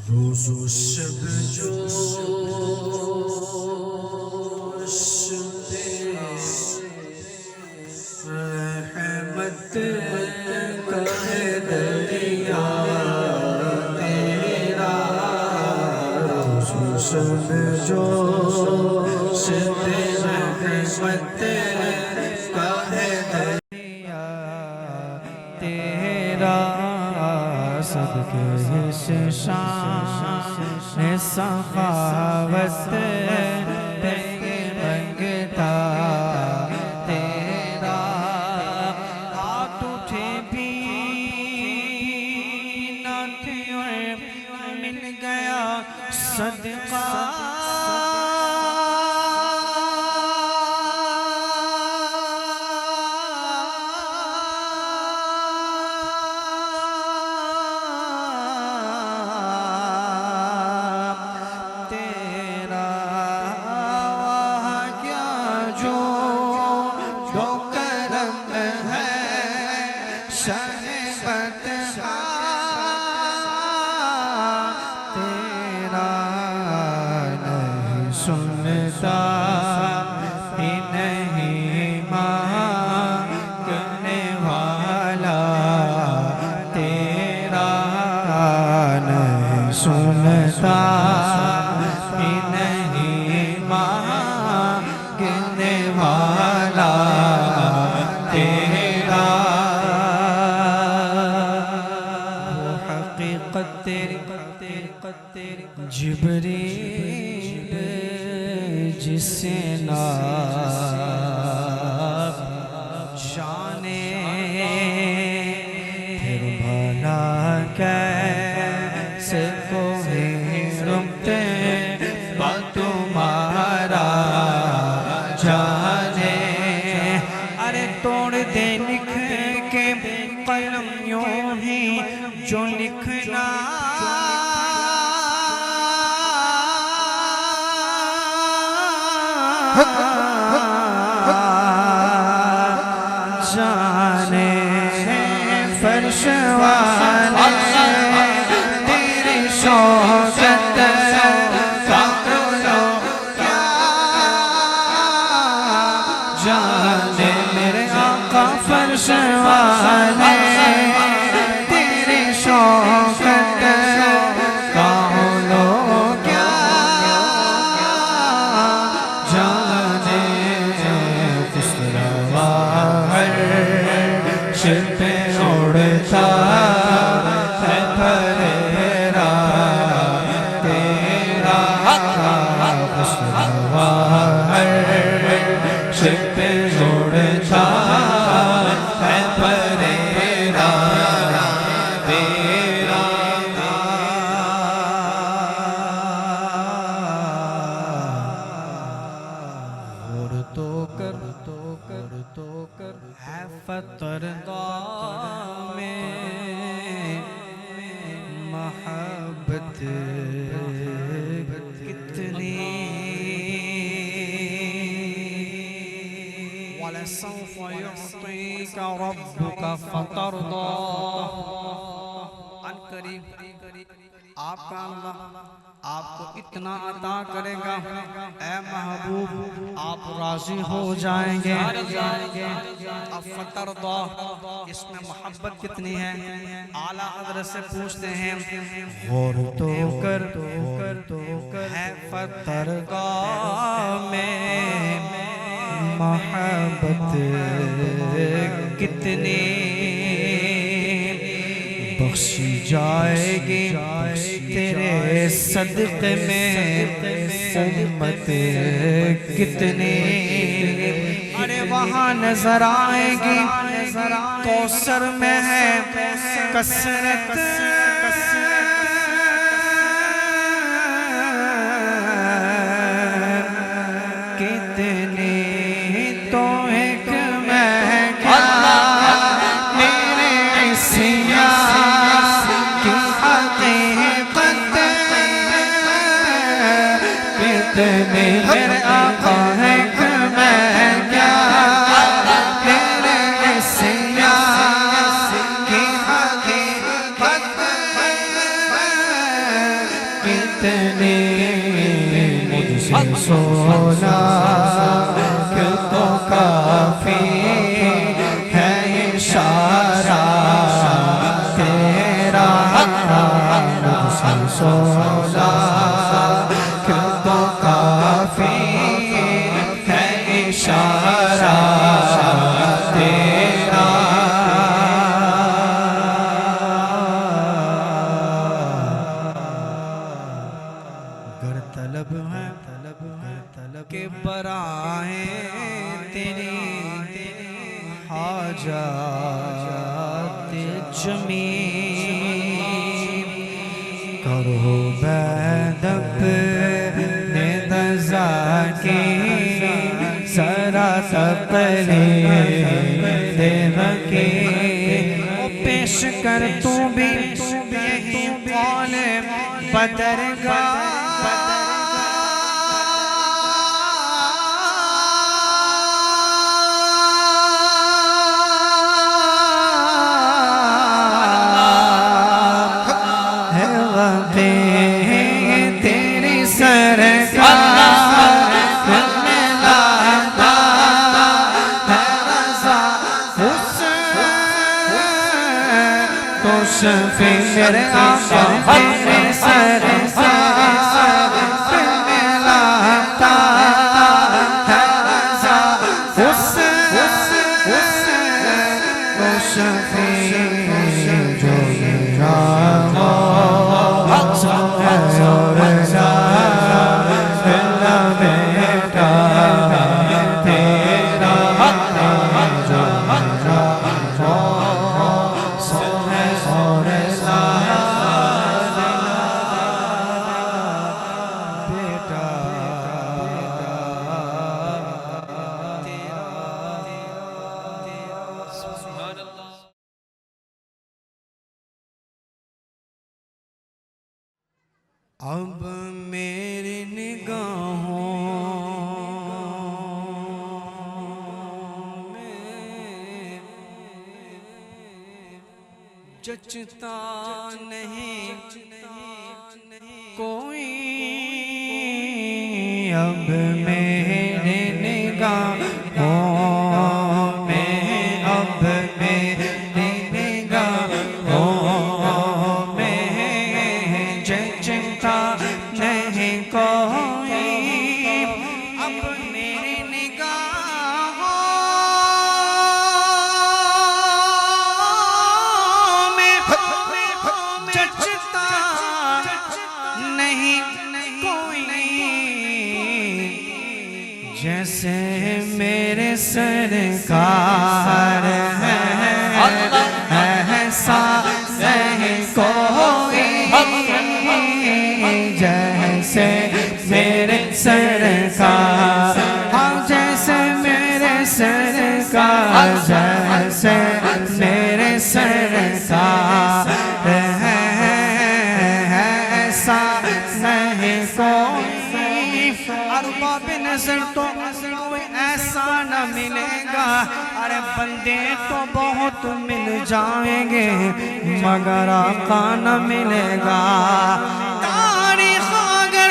روز و شب جوش رحمت کا ہے دریا تیرا، روز و شب جوش رحمت کا ہے دریا تیرا، صدقے اس شان سخاوت منگتا تیرا، ہاتھ اٹھے بھی نہ تھے اور مل گیا صدقہ سنتا ہی نہیں مانگنے والا تیرا، نہیں سنتا ہی نہیں مانگنے والا تیرا، وہ حقیقت تیری جبریل جسے نہ جانے، پھر بھلا کیسے کوئی رمتے با تمہارا جانے، ارے توڑ دے لکھ کے قلم یوں ہی جو لکھنا جانے، فرش والے تیری شوکت کا کرو کیا جانے، میرے آقا فرش والے تیری شوکت کا کرو کیا جانے، کس روا شپ اڑتا ہے پھریرا تیرا، خسروا شپ اڑتا ہے پھریرا تیرا، غور تو کر ہے فترگاہ میں محبت کتنی، وَلَسَوْفَ يُعْطِيكَ رَبُّكَ فَتَرْضَىٰ، عنقریب آپ کا اللہ آپ کو اتنا عطا کرے گا اے محبوب آپ راضی ہو جائیں گے، اب فترضا اس میں محبت کتنی ہے، اعلیٰ حضرت سے پوچھتے ہیں غور تو کر ہے فترگاہ میں محبت کتنی، بخشی جائے گی تیرے صدقے میں امت کتنی، ارے وہاں نظر آئے گی کوثر میں ہے کثرت کتنی، تو ایک میں کیا میرے سیاہ کی حقیقت کتنی، میرے آقا ہے کہ میں کیا میرے سیاہ کی حقیقت کتنی مجھ سے سونا کہ تو کافی ہے اشارہ تیرا مجھ سے سونا کہ تو کافی ہے اشارہ تیرا گر طلب ہے کہ برائیں تیری حاجات جمی کرو بیدب نظا کی سرا سپلی دیوکی پیش کر تو بھی یہی قول بدرگاہ تیری سرکار ملاتا ہے رضا حسین تو شفیع میرے آقا تیری سرکار ملاتا ہے رضا حسین تو شفیع جو میرا اب میری نگاہوں میں جچتا نہیں کوئی اب میری نگاہوں میں اب میری نگاہوں میں جچتا نہیں کوئی اب میری نگاہوں میں جچتا نہیں کوئی جیسے میرے سرکار ہے ایسا نہیں کوئی جیسے میرے سرکار ہاں جیسے میرے سرکار جیسے میرے سرکار ایسا نہیں کوئی ارباب نظر تو کوئی ایسا نہ ملے گا ارے بندے تو بہت مل جائیں گے مگر آقا نہ ملے گا تاریخ اگر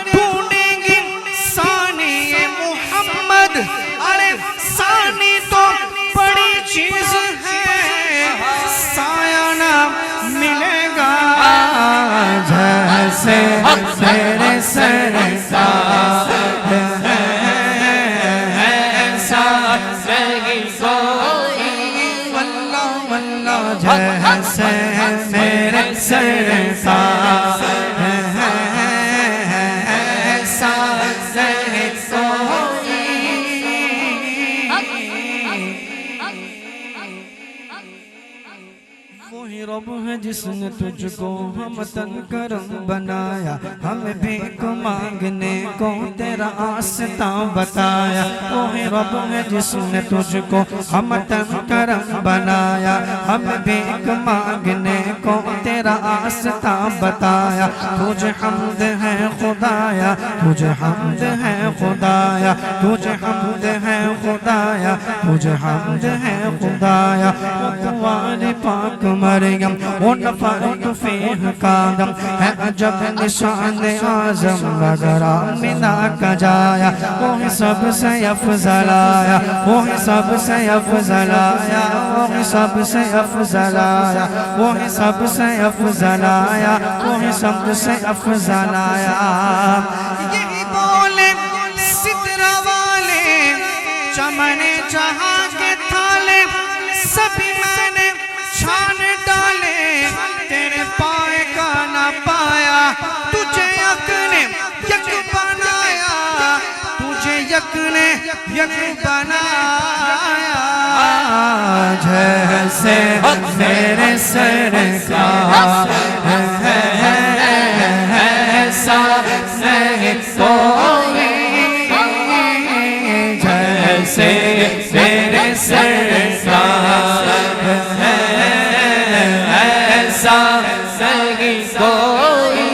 ڈھونڈیں گی ثانی محمد ارے ثانی تو بڑی چیز ہے سایہ نہ ملے گا جیسے میرے سرکار جیسے میرے سرکار ایسا نہیں کوئی وہی رب ہے جس نے تجھ کو ہمتن کرم بنایا ہمیں بھیک مانگنے کو تیرا آستہ بتایا وہی رب ہے جس نے تجھ کو ہمتن کرم بنایا ہمیں بھیک مانگنے کو تیرا آستہ بتایا تجھے حمد ہے خدایا تجھے حمد ہے خدایا تجھے حمد ہے خدایا تجھے حمد ہے خدایا وہ کنوار پاک مریم وہ نفعت فیہ کادم ہے عجب نشان اعظم وغیرہ منا کا جایا وہی سب سے افضل آیا وہی سب سے افضل آیا وہی سب سے افضل آیا وہی سب سے افضل آیا وہی سب سے افضل آیا یہی بولے سترہ والے چمن جہاں کے تھالے سبھی میں نے چھان ڈالے تیرے پائے کا نہ پایا تجھے یک نے یک بنایا تجھے یک نے یک بنایا جیسے میرے سرکار ایسا نہیں کوئی جیسے میرے سرکار ایسا نہیں کوئی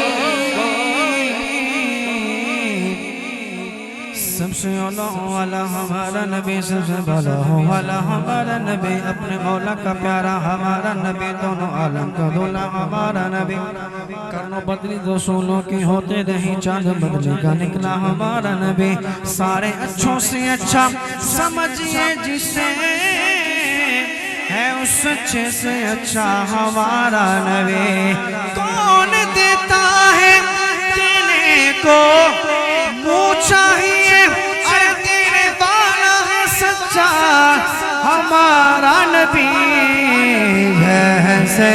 سب سے اولا ہمارا نبی سب سے بھلا والا ہمارا نبی اپنے مولا کا پیارا ہمارا نبی دونوں عالم کا دولا ہمارا نبی کرنو بدلی رسولوں کی ہوتے رہی چاند بدلی کا نکلا ہمارا نبی سارے اچھوں سے اچھا سمجھئے جسے ہے اس اچھے سے اچھا ہمارا نبی کون دیتا ہے دینے کو منہ چاہیے ارے دینے والا ہے سچا ہمارا نبی جیسے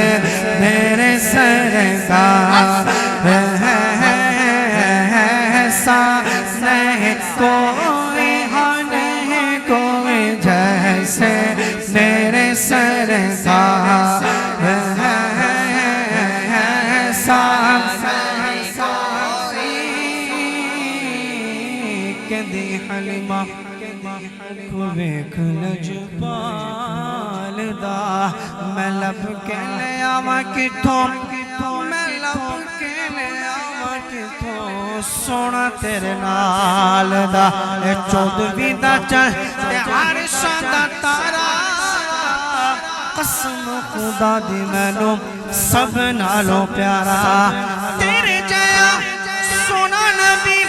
میرے سرکار ایسا نہیں کوئی نہیں کوئی جیسے میرے سرکار ایسا نہیں کوئی کدی حلیمہ کو بیک لجپال دا میں لب کے لے آوا کتھوں میں لب کے لے آوا کتھوں سونا تیرے نال دا اے چودویں دا چل تے عرشاں دا تارا قسم خدا دی مینوں سب نالوں پیارا تیرے جایا سونا نبی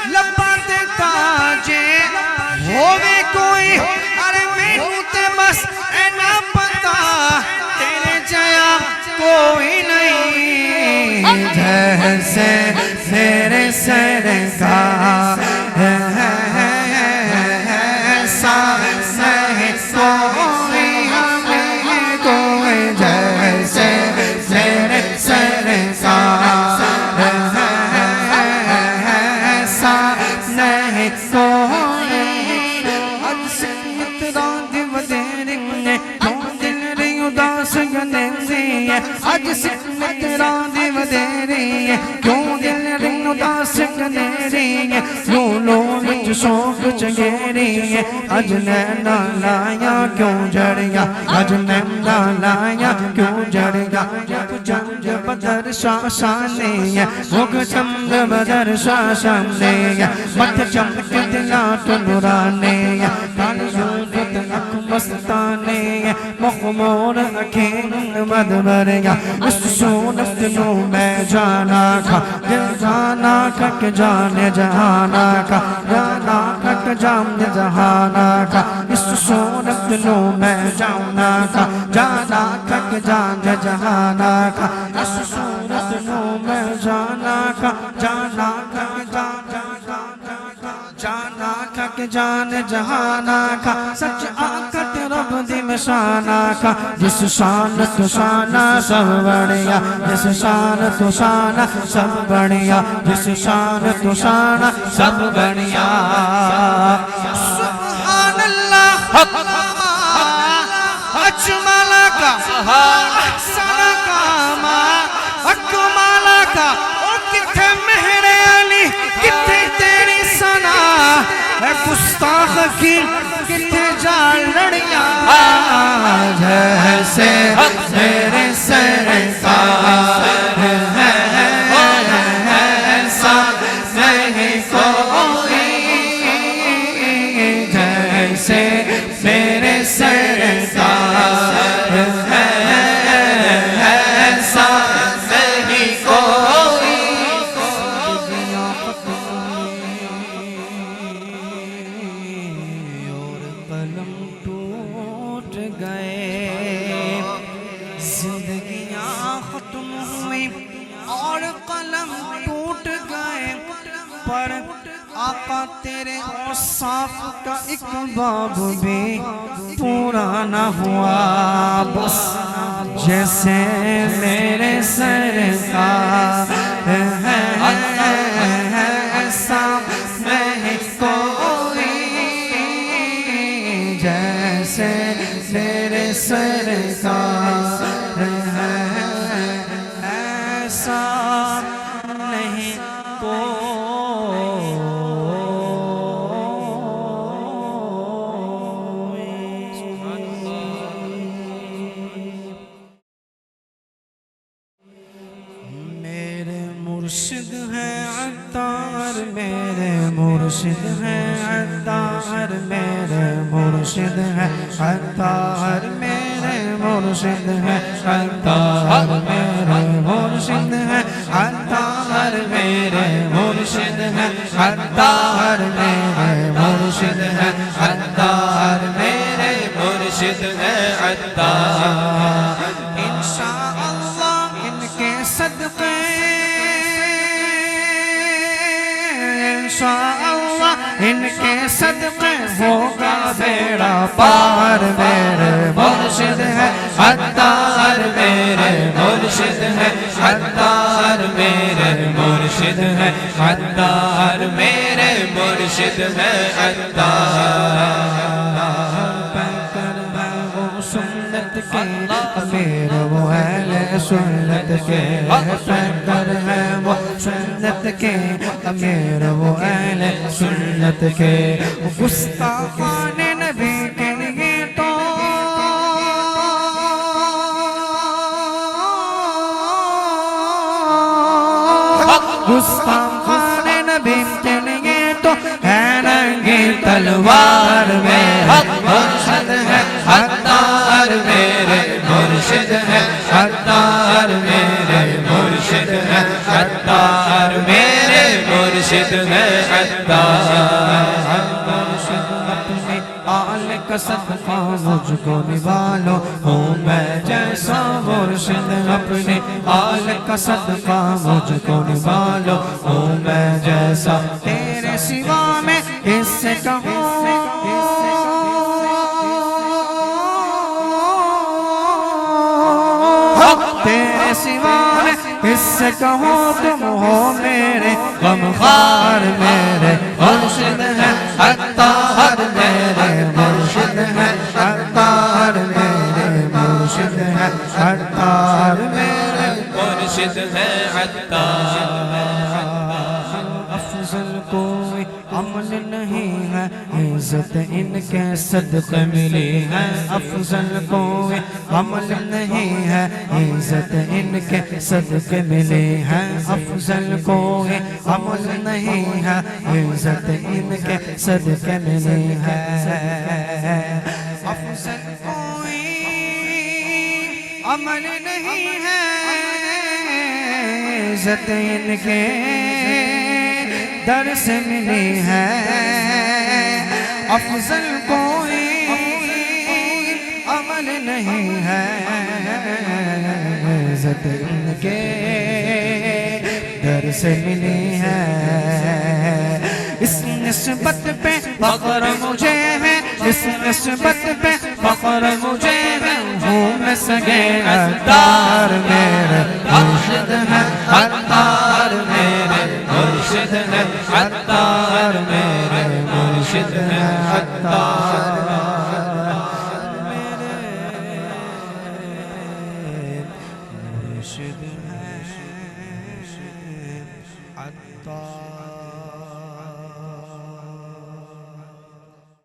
لباں تے تاجے ہووے کوئی ارے مینوں تے بس اے نہ پتا تیرے جایا کوئی نہیں جیسے میرے سرکار ایسا نہیں کوئی ہمیں کوئی جیسے میرے سرکار ایسا نہیں کوئی آج سکمت راندی ودیری ہے کیوں دل رنگ اداس گنیری ہے لولو وچ شوق چگیری ہے اج نینا لایا کیوں جڑیا اج نینا لایا کیوں جڑیا جب جنگ بدر شاشانے ہے رگ چمد بدر شاشانے ہے مت چمک دلا تو نورانے ہے کالی یوفت اک مستانے ہے مخمور اکھیں مدبریا اس صورت نو میں جانا کھا دل جانا کھک جانے جہانا کھا جانا کھک جانے جہانا کھا اس صورت نو میں جانا کھا جانا کھک جانے جہانا کھا اس صورت نو میں جانا کھا جانا کھک جانا کھک جانے جہانا کھا سچ آکت رب دی مشانہ کھا جس شان تو شانہ سب بڑھیا جس شان تو شانہ سب بڑھیا جس شان تو شانہ سب بڑھیا سبحان اللہ اجمل کا احسن کاما اکمل کا او کتھے مہر علی کتھے تیری ثنا اے گستاخ کی کتھے جا لڑیاں جیسے میرے سرکار ایسا نہیں کوئی جیسے میرے سرکار ایسا پر قلم ٹوٹ گئے پر آقا تیرے اوصاف کا ایک باب بھی پورا نہ ہوا بس جیسے میرے سرکار ہے ایسا نہیں کوئی جیسے میرے سرکار ہے ایسا نہیں مرشد ہے عطار میرے مرشد ہے عطار میرے مرشد ہے عطار میرے مرشد ہے عطار میرے مرشد ہے عطار میرے مرشد ہے عطار میرے مرشد ہے عطار میرے مرشد ہے عطار انشاءاللہ ان کے صدقے انشاءاللہ ان کے صدقے ہوگا بیڑا پار میرے مرشد ہے عطار میرے مرشد ہے عطار میرے مرشد ہے عطار میرے مرشد ہے عطار سنت کے امیر وہ اہل سنت کے پیکر ہے وہ سنت کے امیر وہ اہل سنت کے گستاخان نبی کے لیے تو گستاخان نبی کے لیے تو ہے رنگی تلوار میں مرشد ہے عطار میرے مرشد ہے عطار میرے مرشد ہے عطار میرے مرشد ہے عطار مرشد اپنے آل کا صدقہ مجھ کو نوالو ہوں میں جیسا مرشد اپنے آل کا صدقہ مجھ کو نوالو ہوں میں جیسا تیرے سوا میں اس سے کہوں تیرے سوا میں اس سے کہوں تم ہو میرے غمخوار میرے مرشد ہے عطار میرے مرشد ہے عطار میرے مرشد ہے عطار میرے مرشد ہے عطار افضل کوئی عمل نہیں ہے عزت ان کے صدقے ملی ہے افضل کوئی عمل نہیں ہے عزت ان کے صدقے ملی ہے افضل کوئی عمل نہیں ہے عزت ان کے صدقے ملی ہے افضل کوئی عمل نہیں ہے عزت ان کے در سے ملی ہے افضل کوئی عمل نہیں ہے عزت ان کے در سے ملی ہے اس نسبت پہ فخر مجھے ہے اس نسبت پہ فخر مجھے ہے ہوں میں سگے عطار میرے مرشد ہے عطار میرے مرشد ہے عطار میرے مرشد ہے عطار میرے مرشد ہے عطار